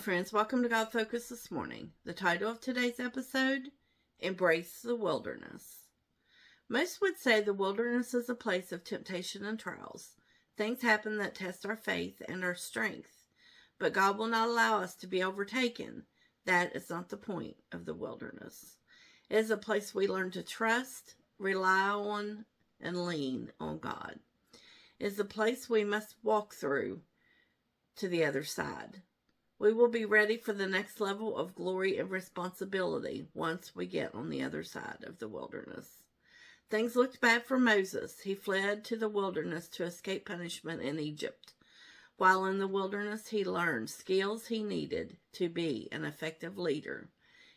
friends, welcome to God Focus this morning. The title of today's episode, Embrace the Wilderness. Most would say the wilderness is a place of temptation and trials. Things happen that test our faith and our strength, but God will not allow us to be overtaken. That is not the point of the wilderness. It is a place we learn to trust, rely on, and lean on God. It is a place we must walk through to the other side. We will be ready for the next level of glory and responsibility once we get on the other side of the wilderness. Things looked bad for Moses. He fled to the wilderness to escape punishment in Egypt. While in the wilderness, he learned skills he needed to be an effective leader.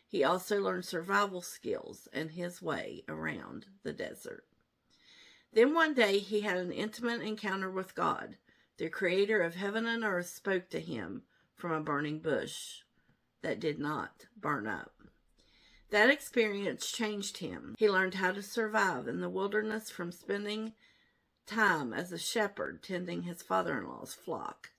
He also learned survival skills and his way around the desert. Then one day, he had an intimate encounter with God. The creator of heaven and earth spoke to him from a burning bush that did not burn up. That experience changed him. He learned how to survive in the wilderness from spending time as a shepherd tending his father-in-law's flock.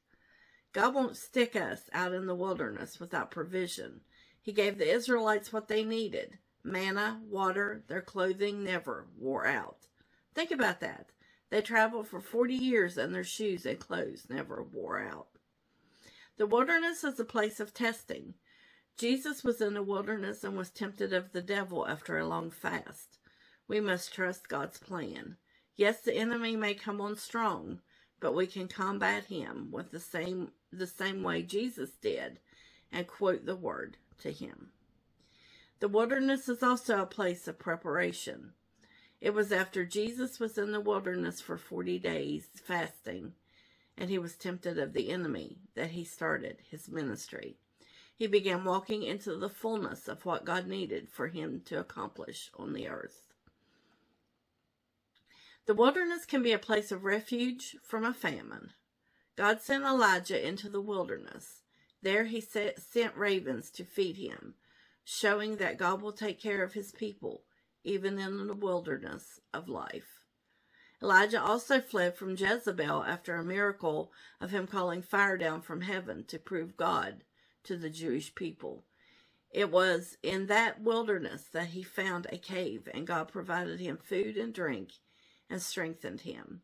God won't stick us out in the wilderness without provision. He gave the Israelites what they needed. Manna, water, their clothing never wore out. Think about that. They traveled for 40 years and their shoes and clothes never wore out. The wilderness is a place of testing. Jesus was in the wilderness and was tempted of the devil after a long fast. We must trust God's plan. Yes, the enemy may come on strong, but we can combat him with the same way Jesus did and quote the word to him. The wilderness is also a place of preparation. It was after Jesus was in the wilderness for 40 days fasting, and he was tempted of the enemy, that he started his ministry. He began walking into the fullness of what God needed for him to accomplish on the earth. The wilderness can be a place of refuge from a famine. God sent Elijah into the wilderness. There he sent ravens to feed him, showing that God will take care of his people, even in the wilderness of life. Elijah also fled from Jezebel after a miracle of him calling fire down from heaven to prove God to the Jewish people. It was in that wilderness that he found a cave, and God provided him food and drink and strengthened him.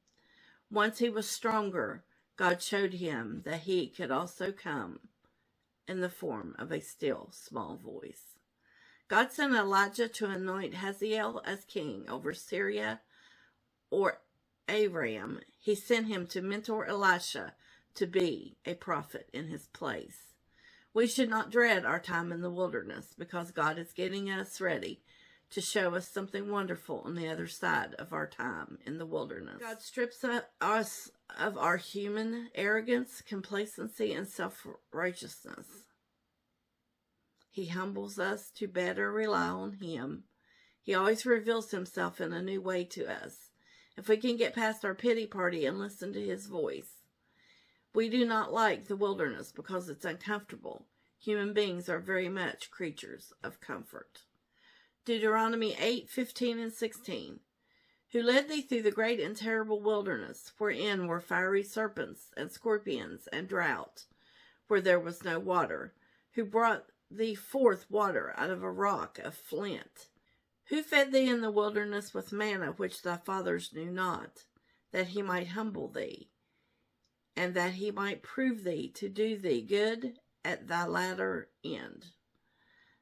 Once he was stronger, God showed him that he could also come in the form of a still small voice. God sent Elijah to anoint Hazael as king over Syria or Aram. He sent him to mentor Elisha to be a prophet in his place. We should not dread our time in the wilderness because God is getting us ready to show us something wonderful on the other side of our time in the wilderness. God strips us of our human arrogance, complacency, and self-righteousness. He humbles us to better rely on him. He always reveals himself in a new way to us. If we can get past our pity party and listen to his voice. We do not like the wilderness because it's uncomfortable. Human beings are very much creatures of comfort. Deuteronomy 8:15 and 16. Who led thee through the great and terrible wilderness, wherein were fiery serpents and scorpions and drought, where there was no water, who brought thee forth water out of a rock of flint. Who fed thee in the wilderness with manna which thy fathers knew not, that he might humble thee, and that he might prove thee to do thee good at thy latter end.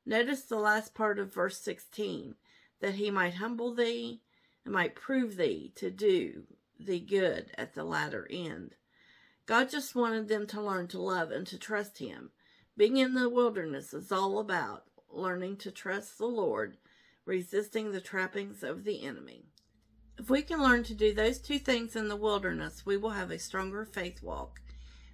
Notice the last part of verse 16, that he might humble thee and might prove thee to do thee good at the latter end. God just wanted them to learn to love and to trust him. Being in the wilderness is all about learning to trust the Lord, resisting the trappings of the enemy. If we can learn to do those two things in the wilderness, we will have a stronger faith walk.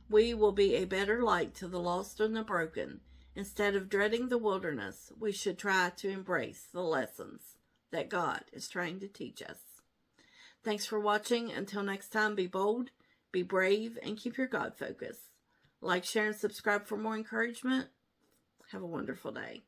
We will be a better light to the lost and the broken. Instead of dreading the wilderness, we should try to embrace the lessons that God is trying to teach us. Thanks for watching. Until next time, be bold, be brave, and keep your God focus. Like, share, and subscribe for more encouragement. Have a wonderful day.